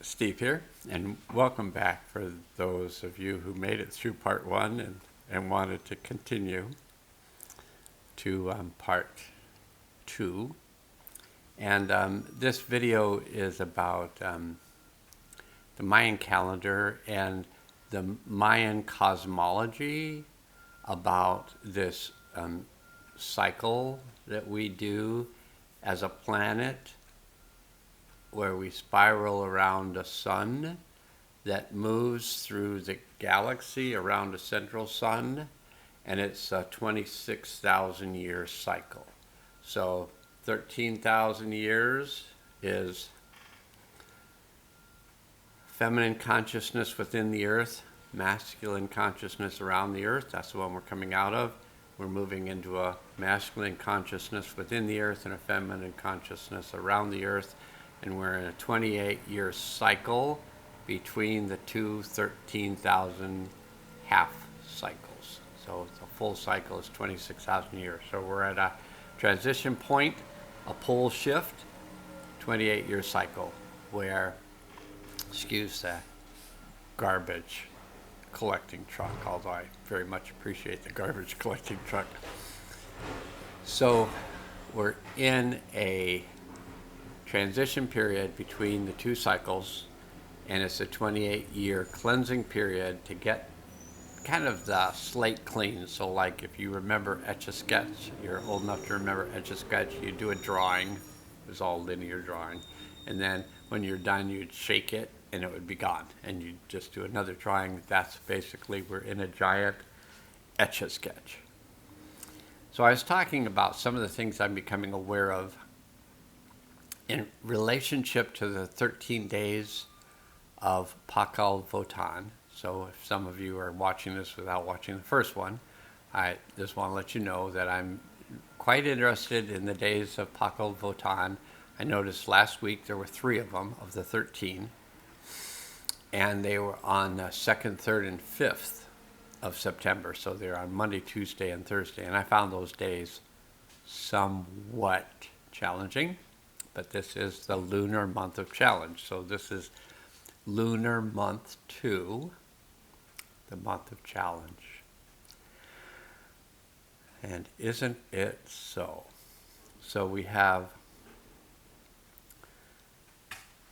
Steve here, and welcome back for those of you who made it through part one and wanted to continue to part two. And this video is about the Mayan calendar and the Mayan cosmology, about this cycle that we do as a planet, where we spiral around a sun that moves through the galaxy around a central sun, and it's a 26,000 year cycle. So 13,000 years is feminine consciousness within the earth, masculine consciousness around the earth. That's the one we're coming out of. We're moving into a masculine consciousness within the earth and a feminine consciousness around the earth. And we're in a 28-year cycle between the two 13,000 half cycles. So the full cycle is 26,000 years. So we're at a transition point, a pole shift, 28-year cycle, where, excuse the garbage collecting truck, although I very much appreciate the garbage collecting truck. So we're in a transition period between the two cycles, and it's a 28-year cleansing period to get kind of the slate clean. So like if you remember Etch-a-Sketch, you're old enough to remember Etch-a-Sketch, you do a drawing, it was all linear drawing, and then when you're done you'd shake it and it would be gone, and you'd just do another drawing. That's basically, we're in a giant Etch-a-Sketch. So I was talking about some of the things I'm becoming aware of in relationship to the 13 days of Pakal Votan. So if some of you are watching this without watching the first one, I just want to let you know that I'm quite interested in the days of Pakal Votan. I noticed last week there were 3 of them, of the 13, and they were on the 2nd, 3rd, and 5th of September. So they're on Monday, Tuesday, and Thursday, and I found those days somewhat challenging. But this is the lunar month of challenge. So this is lunar month 2, the month of challenge. And isn't it so? So we have,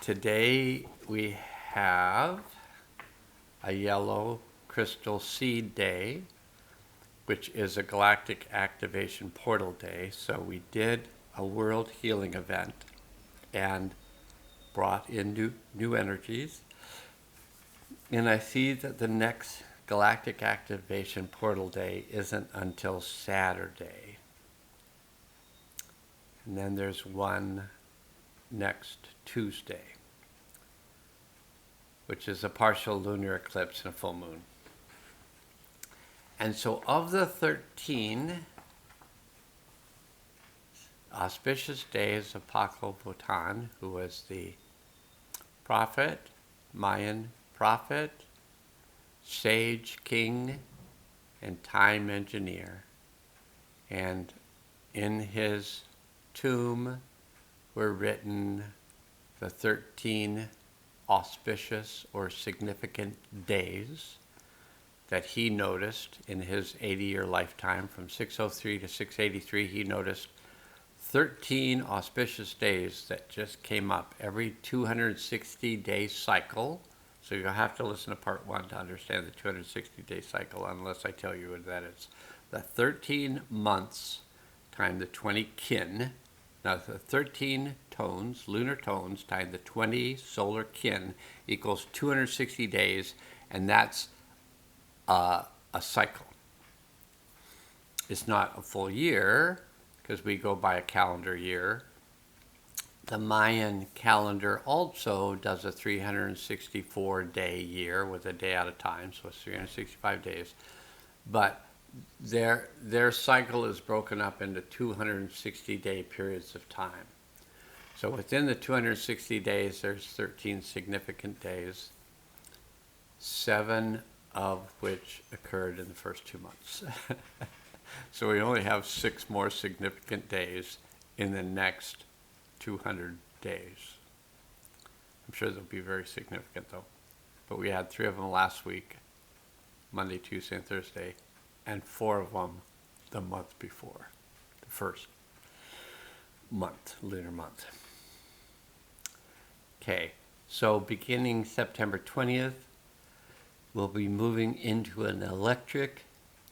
today we have a yellow crystal seed day, which is a galactic activation portal day. So we did a world healing event and brought in new energies. And I see that the next galactic activation portal day isn't until Saturday. And then there's one next Tuesday, which is a partial lunar eclipse and a full moon. And so of the 13 auspicious days of Pakal Votan, who was the prophet, Mayan prophet, sage king, and time engineer. And in his tomb were written the 13 auspicious or significant days that he noticed in his 80-year lifetime. From 603 to 683, he noticed 13 auspicious days that just came up every 260-day cycle. So you'll have to listen to part 1 to understand the 260-day cycle, unless I tell you that it's the 13 months times the 20 kin. Now the 13 tones, lunar tones, times the 20 solar kin equals 260 days, and that's a cycle. It's not a full year, because we go by a calendar year. The Mayan calendar also does a 364-day year with a day at a time, so it's 365 days. But their cycle is broken up into 260-day periods of time. So within the 260 days, there's 13 significant days, 7 of which occurred in the first 2 months. So we only have 6 more significant days in the next 200 days. I'm sure they'll be very significant though. But we had 3 of them last week, Monday, Tuesday, and Thursday, and 4 of them the month before, the first month, lunar month. Okay, so beginning September 20th, we'll be moving into an electric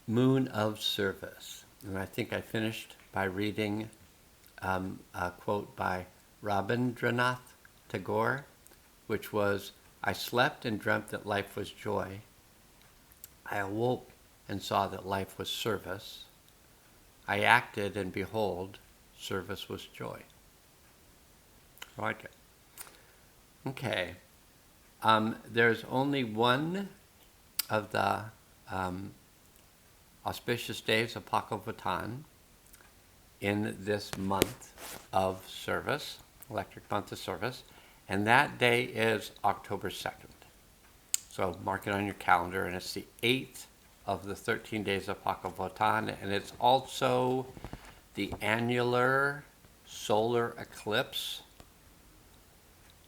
moon of service. And I think I finished by reading a quote by Rabindranath Tagore, which was, "I slept and dreamt that life was joy. I awoke and saw that life was service. I acted and behold, service was joy." I like it. Okay. There's only one of the auspicious days of Pakal in this month of service, electric month of service, and that day is October 2nd. So mark it on your calendar, and it's the 8th of the 13 days of Pakal, and it's also the annular solar eclipse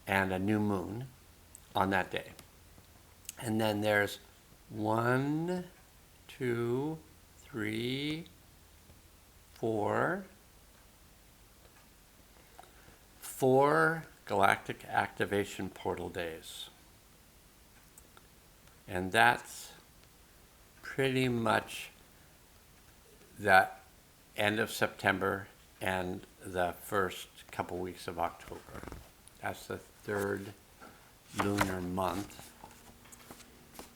and a new moon on that day. And then there's 1, 2, 3, 4 galactic activation portal days. And that's pretty much the end of September and the first couple weeks of October. That's the 3rd lunar month,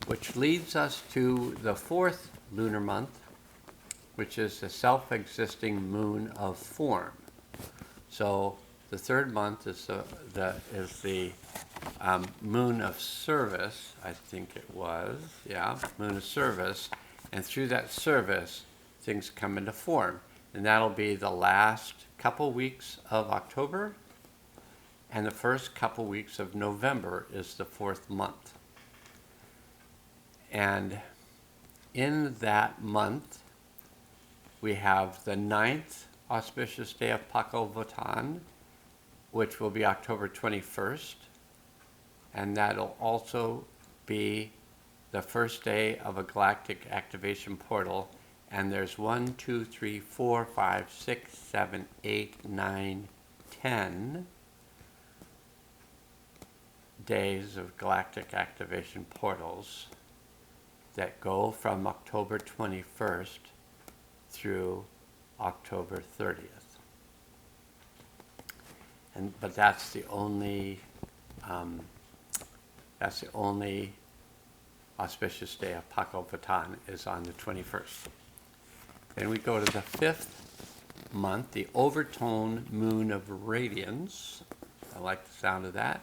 which leads us to the 4th lunar month, which is the self-existing moon of form. So the 3rd month is the moon of service, I think it was, yeah, moon of service, and through that service, things come into form, and that'll be the last couple weeks of October, and the first couple weeks of November is the 4th month. And in that month, we have the 9th auspicious day of Pakal, which will be October 21st, and that'll also be the first day of a galactic activation portal, and there's 1, 2, 3, 4, 5, 6, 7, 8, 9, 10 days of galactic activation portals that go from October 21st through October 30th. But that's the only auspicious day of Pakal is on the 21st. Then we go to the 5th month, the overtone moon of radiance. I like the sound of that.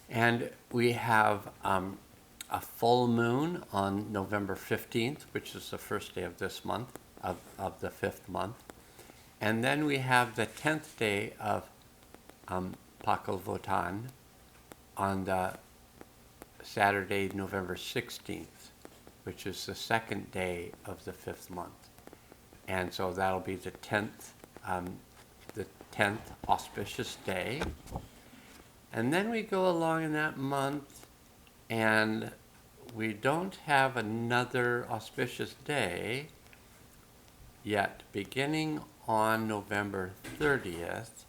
And we have a full moon on November 15th, which is the first day of this month, of the 5th month. And then we have the 10th day of Pakal on the Saturday, November 16th, which is the 2nd day of the 5th month. And so that'll be the 10th auspicious day. And then we go along in that month, and we don't have another auspicious day yet. Beginning on November 30th,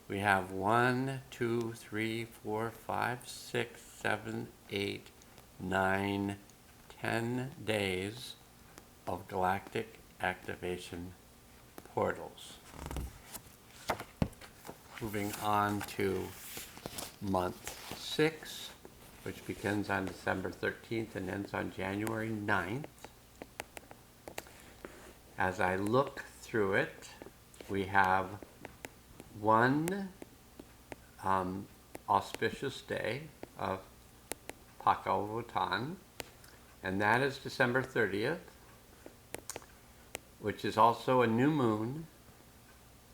we have 1, 2, 3, 4, 5, 6, 7, 8, 9, 10 days of galactic activation portals. Moving on to month 6, which begins on December 13th and ends on January 9th. As I look through it, we have one auspicious day of Pakal, and that is December 30th, which is also a new moon,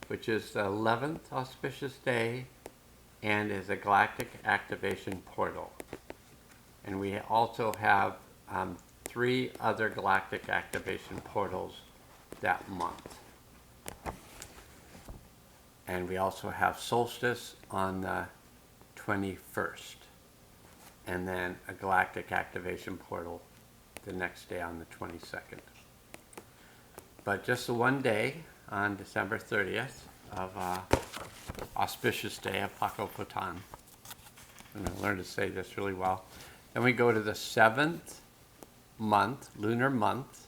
which is the 11th auspicious day and is a galactic activation portal. And we also have 3 other galactic activation portals that month. And we also have solstice on the 21st. And then a galactic activation portal the next day on the 22nd. But just the one day on December 30th of auspicious day of Pakopotan. I'm going to learn to say this really well. Then we go to the 7th month, lunar month,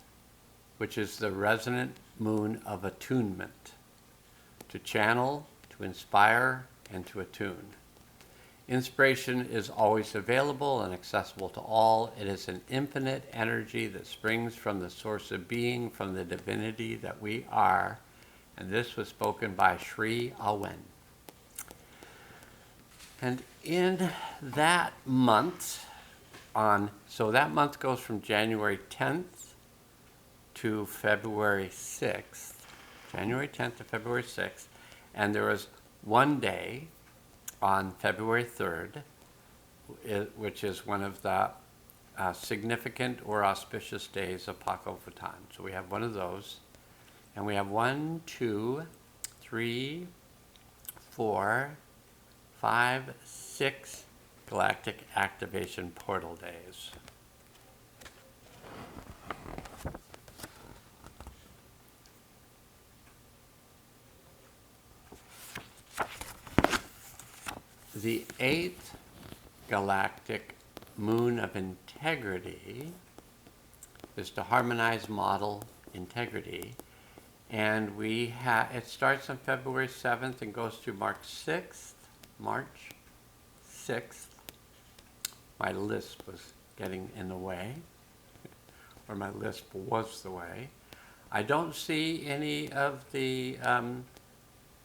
which is the resonant moon of attunement, to channel, to inspire, and to attune. Inspiration is always available and accessible to all. It is an infinite energy that springs from the source of being, from the divinity that we are. And this was spoken by Sri Awen. And in that month, so that month goes from January 10th to February 6th, January 10th to February 6th, and there was one day on February 3rd, which is one of the significant or auspicious days of Pakopotan. So we have one of those, and we have 1, 2, 3, 4, 5, 6 galactic activation portal days. The 8th galactic moon of integrity is to harmonize model integrity, and it starts on February 7th and goes through March 6th. My lisp was getting in the way, or my lisp was the way. I don't see any of the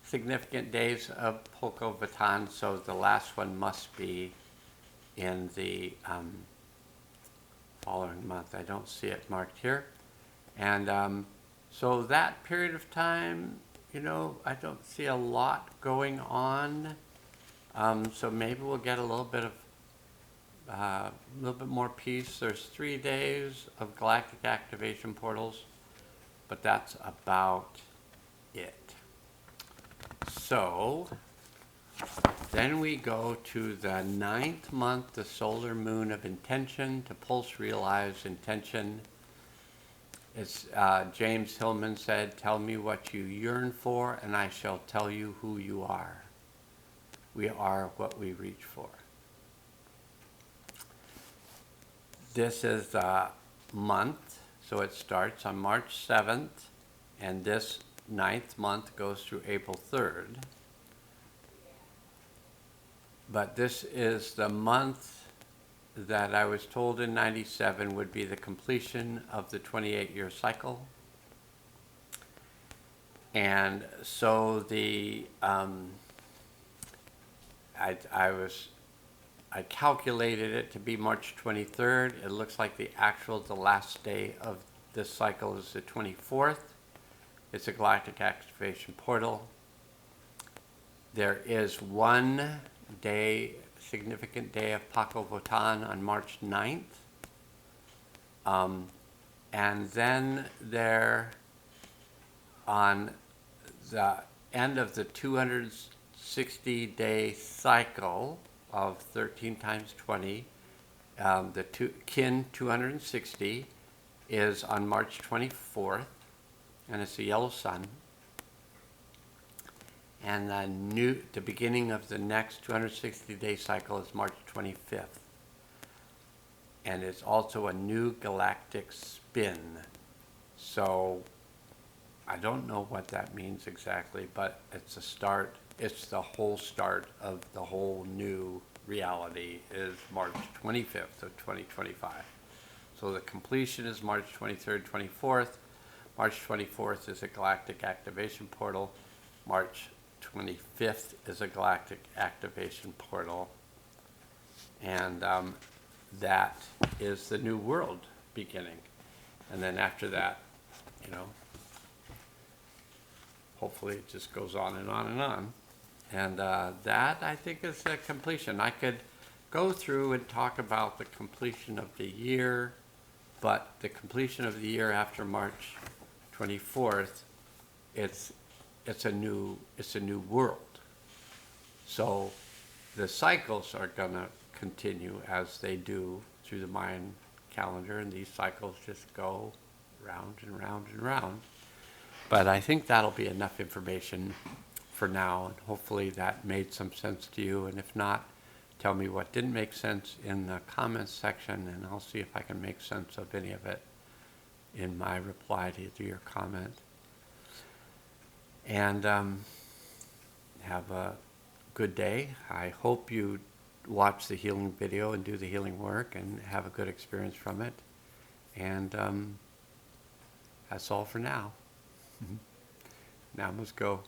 significant days of Pakopotan, so the last one must be in the following month. I don't see it marked here. And so that period of time, I don't see a lot going on. So maybe we'll get a little bit more peace. There's 3 days of galactic activation portals, but that's about it. So then we go to the 9th month, the solar moon of intention, to pulse, realize intention. It's James Hillman said, "Tell me what you yearn for, and I shall tell you who you are. We are what we reach for." This is the month, so it starts on March 7th, and this 9th month goes through April 3rd. But this is the month that I was told in 97 would be the completion of the 28-year cycle. And so I calculated it to be March 23rd. It looks like the last day of this cycle is the 24th. It's a galactic activation portal. There is one day, significant day of Pakopotan on March 9th. And then there, on the end of the 260-day cycle of 13 times 20, the kin 260 is on March 24th, and it's a yellow sun. And the beginning of the next 260-day cycle is March 25th. And it's also a new galactic spin. So I don't know what that means exactly, but it's a start. It's the whole start of the whole new reality is March 25th of 2025. So the completion is March 23rd, 24th. March 24th is a galactic activation portal. March 25th is a galactic activation portal. And that is the new world beginning. And then after that, hopefully it just goes on and on and on. And that, I think, is the completion. I could go through and talk about the completion of the year, but the completion of the year after March 24th, it's a new world. So the cycles are going to continue as they do through the Mayan calendar, and these cycles just go round and round and round. But I think that'll be enough information for now, and hopefully that made some sense to you. And if not, tell me what didn't make sense in the comments section, and I'll see if I can make sense of any of it in my reply to your comment. And have a good day. I hope you watch the healing video and do the healing work and have a good experience from it. And that's all for now. Now let's go.